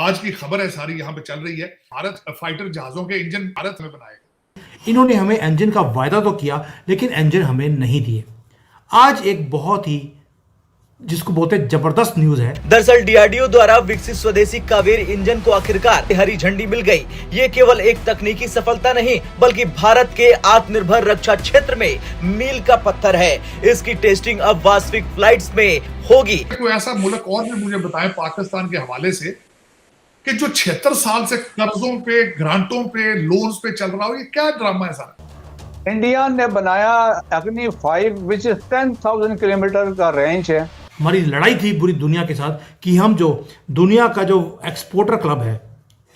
आज की खबर है सारी यहाँ पे चल रही है। भारत फाइटर जहाजों के इंजन भारत में बनाएगा। इन्होंने हमें इंजन का वायदा तो किया लेकिन इंजन हमें नहीं दिए। आज एक बहुत ही जिसको बोलते हैं जबरदस्त न्यूज है। दरअसल डीआरडीओ द्वारा विकसित स्वदेशी कावेरी इंजन को आखिरकार हरी झंडी मिल गई। ये केवल एक तकनीकी सफलता नहीं बल्कि भारत के आत्मनिर्भर रक्षा क्षेत्र में मील का पत्थर है। इसकी टेस्टिंग अब वास्तविक फ्लाइट्स में होगी। कोई ऐसा मुल्क और भी मुझे बताएं पाकिस्तान के हवाले से कि जो 76 साल से कर्जों पे, ग्रांटों पे, लोन्स पे चल रहा हो, ये क्या ड्रामा है सारा? इंडिया ने बनाया अग्नि 5 विच इज 10,000 किलोमीटर का रेंज है। हमारी लड़ाई थी पूरी दुनिया के साथ कि हम जो दुनिया का जो एक्सपोर्टर क्लब है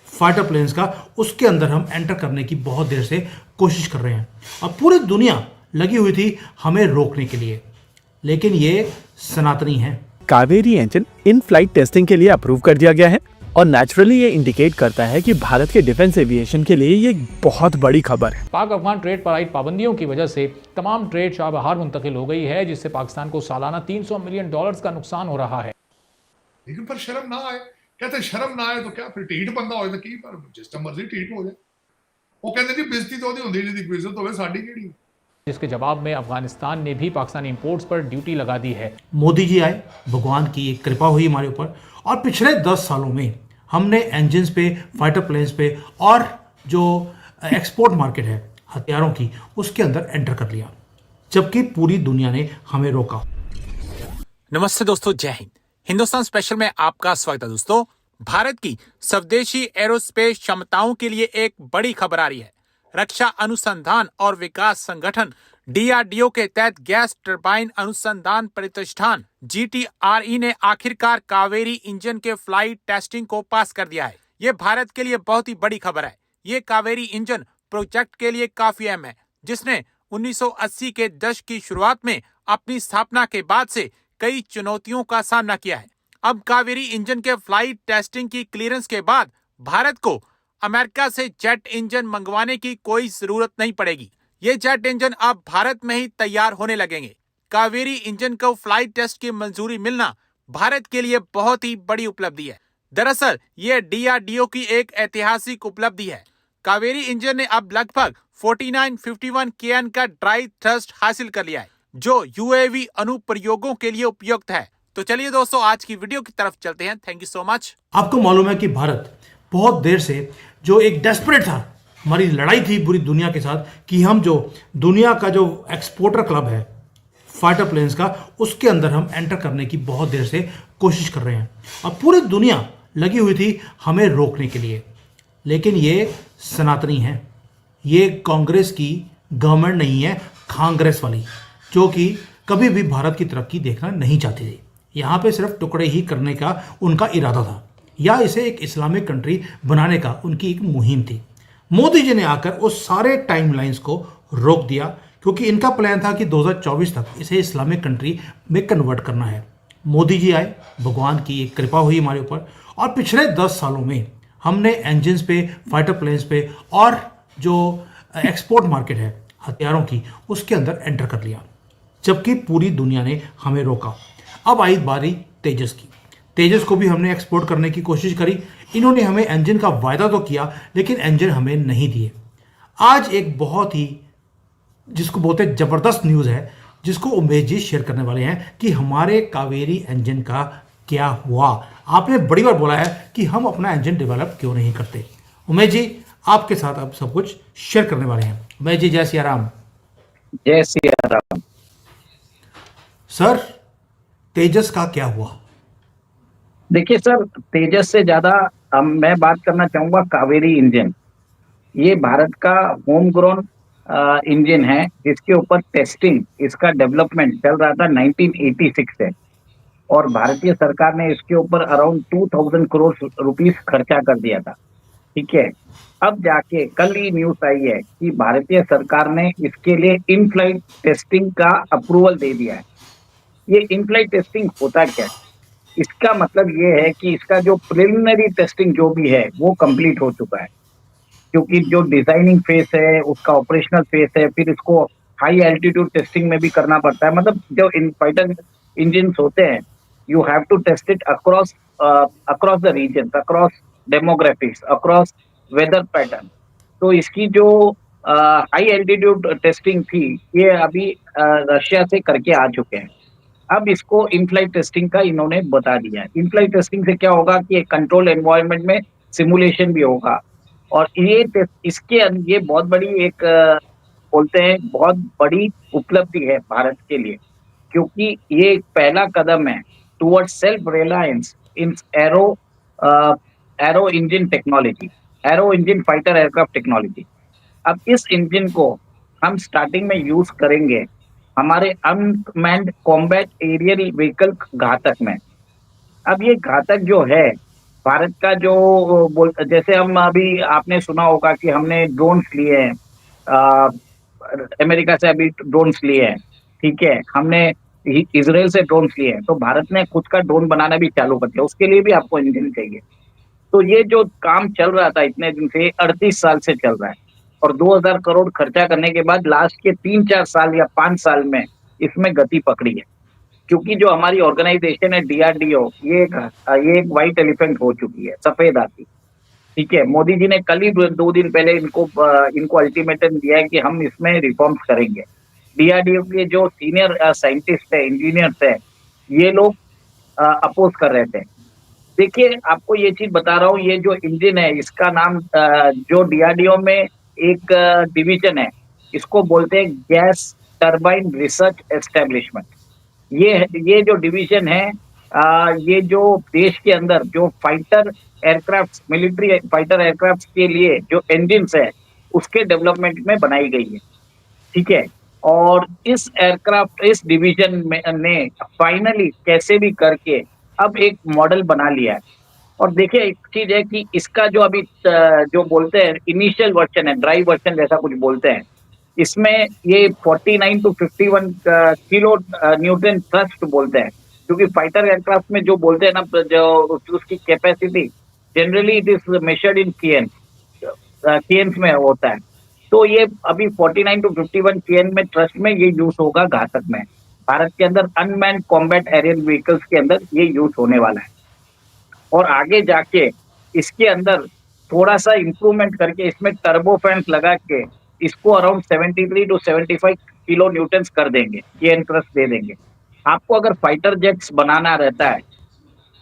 फाइटर प्लेन्स का, उसके अंदर हम एंटर करने की बहुत देर से कोशिश कर रहे हैं। अब पूरी दुनिया लगी हुई थी हमें रोकने के लिए, लेकिन ये सनातनी है। Kaveri engine in flight testing के लिए अप्रूव कर दिया गया है और नेचुरली ये इंडिकेट करता है कि भारत के डिफेंस एविएशन के लिए ये बहुत बड़ी खबर है। पाक अफगान ट्रेड पर आयद पाबंदियों की वजह से तमाम ट्रेड शाहबहार मुंतकिल हो गई है, जिससे पाकिस्तान को सालाना $300 मिलियन का नुकसान हो रहा है। लेकिन पर शर्म ना आए, कहते शर्म ना आए तो क्या फिर ढीठ बंदा हो की पर जिस टाइम मर्जी ढीठ हो जाए। वो कहते जी बेइज्जती तो होती है, जिसकी बेइज्जत होवे साडी केड़ी। जिसके जवाब में अफगानिस्तान ने भी पाकिस्तानी इंपोर्ट्स पर ड्यूटी लगा दी है। मोदी जी आए, भगवान की एक कृपा हुई हमारे ऊपर और पिछले 10 सालों में हमने इंजन्स पे, फाइटर प्लेन्स पे और जो एक्सपोर्ट मार्केट है हथियारों की, उसके अंदर एंटर कर लिया, जबकि पूरी दुनिया ने हमें रोका। नमस्ते दोस्तों, जय हिंद। हिंदुस्तान स्पेशल में आपका स्वागत है। दोस्तों, भारत की स्वदेशी एरोस्पेस क्षमताओं के लिए एक बड़ी खबर आ रही है। रक्षा अनुसंधान और विकास संगठन डीआरडीओ के तहत गैस टरबाइन अनुसंधान प्रतिष्ठान जीटीआरई ने आखिरकार कावेरी इंजन के फ्लाइट टेस्टिंग को पास कर दिया है। ये भारत के लिए बहुत ही बड़ी खबर है। ये कावेरी इंजन प्रोजेक्ट के लिए काफी अहम है, जिसने 1980 के दशक की शुरुआत में अपनी स्थापना के बाद से कई चुनौतियों का सामना किया है। अब कावेरी इंजन के फ्लाइट टेस्टिंग की क्लियरेंस के बाद भारत को अमेरिका से जेट इंजन मंगवाने की कोई जरूरत नहीं पड़ेगी। ये जेट इंजन अब भारत में ही तैयार होने लगेंगे। कावेरी इंजन को फ्लाइट टेस्ट की मंजूरी मिलना भारत के लिए बहुत ही बड़ी उपलब्धि है। दरअसल ये डीआरडीओ की एक ऐतिहासिक उपलब्धि है। कावेरी इंजन ने अब लगभग 4951 kN का ड्राई थ्रस्ट हासिल कर लिया है, जो यूएवी अनुप्रयोगों के लिए उपयुक्त है। तो चलिए दोस्तों, आज की वीडियो की तरफ चलते हैं। Thank you so much. आपको मालूम है कि भारत बहुत देर से जो एक डेस्परेट था, हमारी लड़ाई थी पूरी दुनिया के साथ कि हम जो दुनिया का जो एक्सपोर्टर क्लब है फाइटर प्लेन्स का, उसके अंदर हम एंटर करने की बहुत देर से कोशिश कर रहे हैं। अब पूरी दुनिया लगी हुई थी हमें रोकने के लिए, लेकिन ये सनातनी है। ये कांग्रेस की गवर्नमेंट नहीं है, कांग्रेस वाली, जो कि कभी भी भारत की तरक्की देखना नहीं चाहती थी। यहाँ पे सिर्फ टुकड़े ही करने का उनका इरादा था, या इसे एक इस्लामिक कंट्री बनाने का उनकी एक मुहिम थी। मोदी जी ने आकर उस सारे टाइमलाइंस को रोक दिया, क्योंकि इनका प्लान था कि 2024 तक इसे इस्लामिक कंट्री में कन्वर्ट करना है। मोदी जी आए, भगवान की एक कृपा हुई हमारे ऊपर और पिछले 10 सालों में हमने इंजन्स पे, फाइटर प्लेन्स पे और जो एक्सपोर्ट मार्केट है हथियारों की, उसके अंदर एंटर कर लिया, जबकि पूरी दुनिया ने हमें रोका। अब आई बारी तेजस की। तेजस को भी हमने एक्सपोर्ट करने की कोशिश करी। इन्होंने हमें इंजन का वायदा तो किया लेकिन इंजन हमें नहीं दिए। आज एक बहुत ही जिसको बोलते हैं जबरदस्त न्यूज़ है, जिसको उमेश जी शेयर करने वाले हैं कि हमारे कावेरी इंजन का क्या हुआ। आपने बड़ी बार बोला है कि हम अपना इंजन डेवलप क्यों नहीं करते। उमेश जी आपके साथ अब सब कुछ शेयर करने वाले हैं। उमेश जी, जय सिया राम। जय सिया राम। सर, तेजस का क्या हुआ? देखिए सर, तेजस से ज्यादा मैं बात करना चाहूंगा कावेरी इंजन। ये भारत का होम ग्रोन इंजन है, जिसके ऊपर टेस्टिंग, इसका डेवलपमेंट चल रहा था 1986 से, और भारतीय सरकार ने इसके ऊपर अराउंड 2000 करोड़ रुपीस खर्चा कर दिया था। ठीक है, अब जाके कल ही न्यूज आई है कि भारतीय सरकार ने इसके लिए इन फ्लाइट टेस्टिंग का अप्रूवल दे दिया है। ये इन फ्लाइट टेस्टिंग होता क्या है? इसका मतलब ये है कि इसका जो प्रिलिमिनरी टेस्टिंग जो भी है वो कंप्लीट हो चुका है, क्योंकि जो डिजाइनिंग फेस है, उसका ऑपरेशनल फेस है, फिर इसको हाई एल्टीट्यूड टेस्टिंग में भी करना पड़ता है। मतलब जो इन फाइटर इंजन होते हैं, you have to test it across the region, across demographics across weather pattern. तो इसकी जो हाई एल्टीट्यूड टेस्टिंग थी, ये अभी रशिया से करके आ चुके हैं। अब इसको इन फ्लाइट टेस्टिंग का इन्होंने बता दिया है। इन फ्लाइट टेस्टिंग से क्या होगा कि एक कंट्रोल एनवायरनमेंट में सिमुलेशन भी होगा, और ये बहुत बड़ी एक बोलते हैं बहुत बड़ी उपलब्धि है भारत के लिए, क्योंकि ये एक पहला कदम है towards self reliance in aero engine technology, aero engine fighter aircraft technology. अब इस इंजन को हम स्टार्टिंग में यूज करेंगे हमारे अनमैन्ड कॉम्बैट एरियल व्हीकल घातक में। अब ये घातक जो है भारत का जो जैसे हम अभी आपने सुना होगा कि हमने ड्रोन्स लिए हैं, अमेरिका से अभी ड्रोन्स लिए हैं, ठीक है, हमने इजराइल से ड्रोन्स लिए हैं, तो भारत ने खुद का ड्रोन बनाना भी चालू कर दिया, उसके लिए भी आपको इंजन चाहिए। तो ये जो काम चल रहा था इतने दिन से, 38 साल से चल रहा है, और 2000 करोड़ खर्चा करने के बाद लास्ट के 3-4 साल या 5 साल में इसमें गति पकड़ी है। क्योंकि जो हमारी ऑर्गेनाइजेशन है डीआरडीओ, ये एक व्हाइट एलिफेंट हो चुकी है, सफेद हाथी, ठीक है। मोदी जी ने कल ही 2 दिन पहले इनको अल्टीमेटम दिया है कि हम इसमें रिफॉर्म्स करेंगे। डीआरडीओ के जो सीनियर साइंटिस्ट है, इंजीनियर्स है, ये लोग अपोज कर रहे थे। देखिए, आपको ये चीज बता रहा हूँ, ये जो इंजन है इसका नाम जो डीआरडीओ में एक डिवीजन है, इसको बोलते हैं गैस टरबाइन रिसर्च एस्टेब्लिशमेंट। ये जो डिवीजन है, ये जो देश के अंदर जो fighter aircraft, military fighter aircraft के लिए जो इंजन्स है उसके डेवलपमेंट में बनाई गई है, ठीक है। और इस डिवीजन में ने फाइनली कैसे भी करके अब एक मॉडल बना लिया है। और देखिए, एक चीज है कि इसका जो अभी जो बोलते हैं इनिशियल वर्जन है, ड्राई वर्जन जैसा कुछ बोलते हैं, इसमें ये 49 to 51 किलो न्यूटन थ्रस्ट बोलते हैं, क्योंकि फाइटर एयरक्राफ्ट में जो बोलते हैं ना, जो उसकी capacity generally it is measured in kNs में होता है। तो ये अभी 49 to 51 केएन में थ्रस्ट में ये यूज होगा घातक में। भारत के अंदर अनमैन्ड कॉम्बैट एरियल व्हीकल्स के अंदर ये यूज होने वाला है, और आगे जाके इसके अंदर थोड़ा सा इंप्रूवमेंट करके इसमें टर्बो फैंस लगा के इसको अराउंड 73 to 75 किलो न्यूटन्स कर देंगे, केएन थ्रस्ट दे देंगे। आपको अगर फाइटर जेट्स बनाना रहता है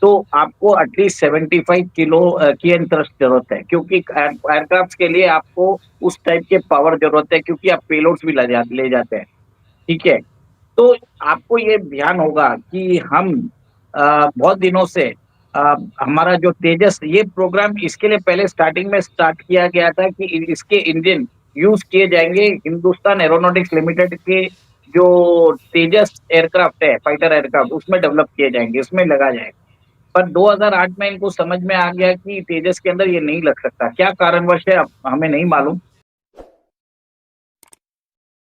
तो आपको एटलीस्ट 75 किलो केएन थ्रस्ट जरूरत है, क्योंकि एयरक्राफ्ट के लिए आपको उस टाइप के पावर जरूरत है, क्योंकि आप पेलोड्स भी ले जाते हैं, ठीक है। तो आपको ये ध्यान होगा कि हम बहुत दिनों से हमारा जो तेजस ये प्रोग्राम, इसके लिए पहले स्टार्टिंग में स्टार्ट किया गया था कि इसके इंजन यूज किए जाएंगे हिंदुस्तान एरोनॉटिक्स लिमिटेड के जो तेजस एयरक्राफ्ट है, फाइटर एयरक्राफ्ट, उसमें डेवलप किए जाएंगे, उसमें लगा जाएगा। पर 2008 में इनको समझ में आ गया कि तेजस के अंदर ये नहीं लग सकता। क्या कारणवश है हमें नहीं मालूम,